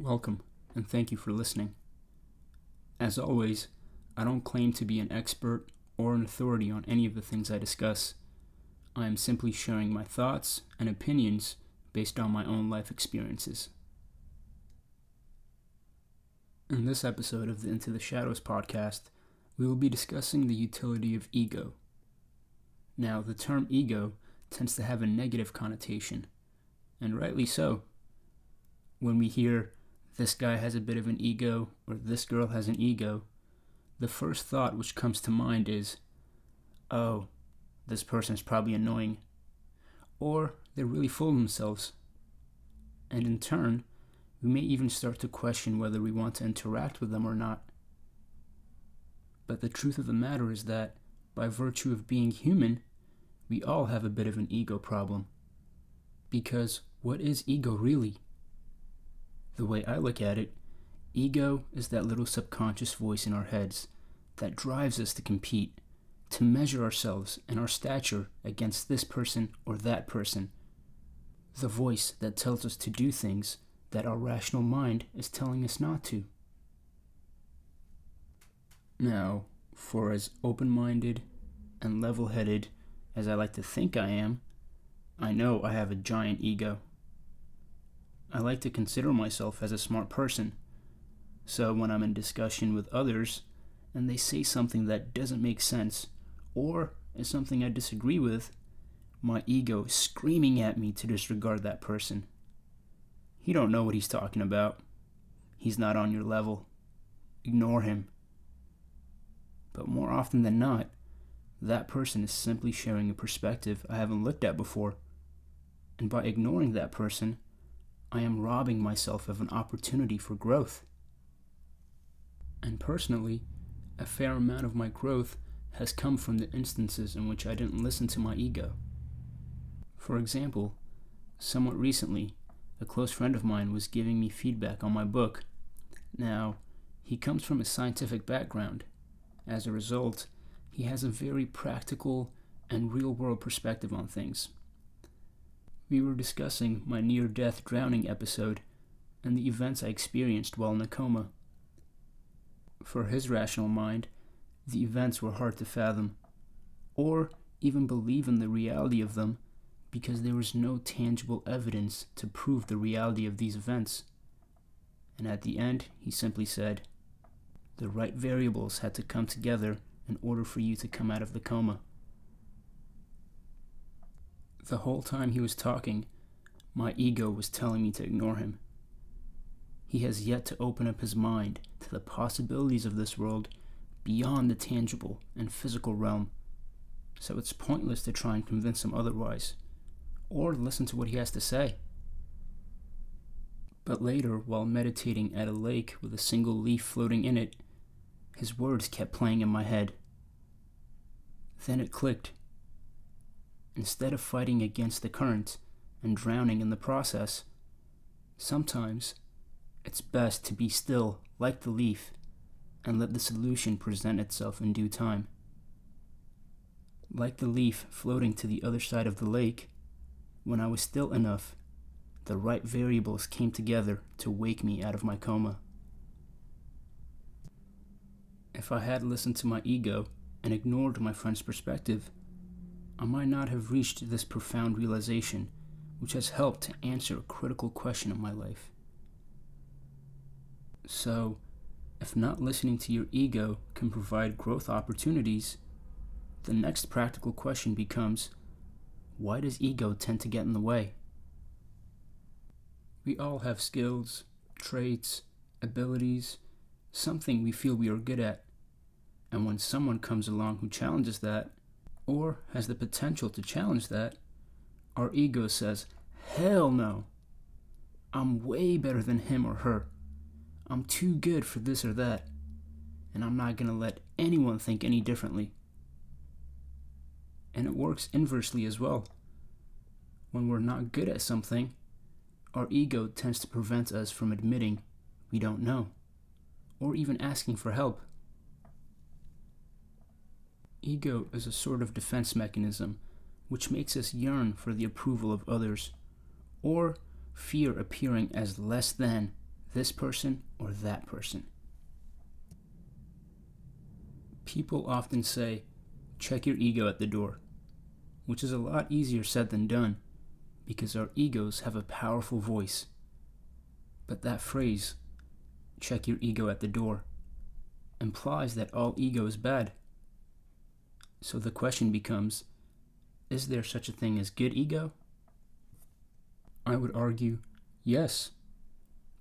Welcome, and thank you for listening. As always, I don't claim to be an expert or an authority on any of the things I discuss. I am simply sharing my thoughts and opinions based on my own life experiences. In this episode of the Into the Shadows podcast, we will be discussing the utility of ego. Now, the term ego tends to have a negative connotation, and rightly so. When we hear this guy has a bit of an ego or this girl has an ego, the first thought which comes to mind is, oh, this person is probably annoying, or they're really full of themselves. And in turn, we may even start to question whether we want to interact with them or not. But the truth of the matter is that, by virtue of being human, we all have a bit of an ego problem. Because what is ego really? The way I look at it, ego is that little subconscious voice in our heads that drives us to compete, to measure ourselves and our stature against this person or that person. The voice that tells us to do things that our rational mind is telling us not to. Now, for as open-minded and level-headed as I like to think I am, I know I have a giant ego. I like to consider myself as a smart person, so when I'm in discussion with others and they say something that doesn't make sense or is something I disagree with, my ego is screaming at me to disregard that person. He don't know what he's talking about. He's not on your level. Ignore him. But more often than not, that person is simply sharing a perspective I haven't looked at before. And by ignoring that person, I am robbing myself of an opportunity for growth. And personally, a fair amount of my growth has come from the instances in which I didn't listen to my ego. For example, somewhat recently, a close friend of mine was giving me feedback on my book. Now, he comes from a scientific background. As a result, he has a very practical and real-world perspective on things. We were discussing my near-death drowning episode and the events I experienced while in a coma. For his rational mind, the events were hard to fathom, or even believe in the reality of them, because there was no tangible evidence to prove the reality of these events. And at the end, he simply said, the right variables had to come together in order for you to come out of the coma. The whole time he was talking, my ego was telling me to ignore him. He has yet to open up his mind to the possibilities of this world beyond the tangible and physical realm, so it's pointless to try and convince him otherwise, or listen to what he has to say. But later, while meditating at a lake with a single leaf floating in it, his words kept playing in my head. Then it clicked. Instead of fighting against the current and drowning in the process, sometimes it's best to be still like the leaf and let the solution present itself in due time. Like the leaf floating to the other side of the lake, when I was still enough, the right variables came together to wake me out of my coma. If I had listened to my ego and ignored my friend's perspective, I might not have reached this profound realization, which has helped to answer a critical question in my life. So, if not listening to your ego can provide growth opportunities, the next practical question becomes, why does ego tend to get in the way? We all have skills, traits, abilities, something we feel we are good at. And when someone comes along who challenges that, or has the potential to challenge that, our ego says, hell no. I'm way better than him or her. I'm too good for this or that. And I'm not going to let anyone think any differently. And it works inversely as well. When we're not good at something, our ego tends to prevent us from admitting we don't know, or even asking for help. Ego is a sort of defense mechanism which makes us yearn for the approval of others, or fear appearing as less than this person or that person. People often say, check your ego at the door, which is a lot easier said than done because our egos have a powerful voice. But that phrase, check your ego at the door, implies that all ego is bad. So the question becomes, is there such a thing as good ego? I would argue, yes.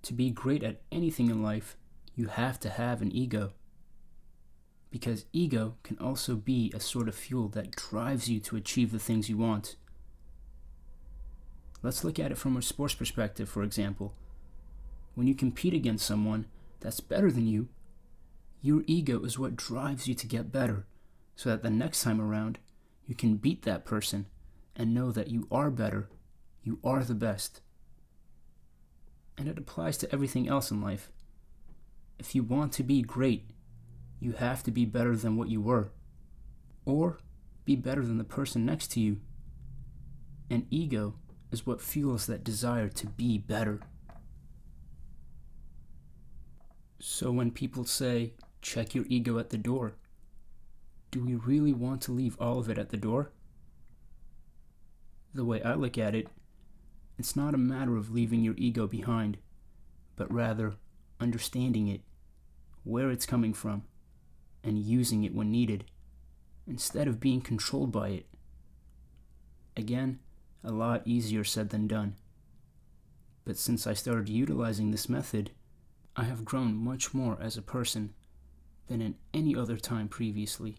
To be great at anything in life, you have to have an ego. Because ego can also be a sort of fuel that drives you to achieve the things you want. Let's look at it from a sports perspective, for example. When you compete against someone that's better than you, your ego is what drives you to get better, so that the next time around, you can beat that person and know that you are better, you are the best. And it applies to everything else in life. If you want to be great, you have to be better than what you were, or be better than the person next to you. And ego is what fuels that desire to be better. So when people say, check your ego at the door, do we really want to leave all of it at the door? The way I look at it, it's not a matter of leaving your ego behind, but rather understanding it, where it's coming from, and using it when needed, instead of being controlled by it. Again, a lot easier said than done. But since I started utilizing this method, I have grown much more as a person than in any other time previously.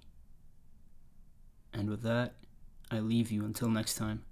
And with that, I leave you until next time.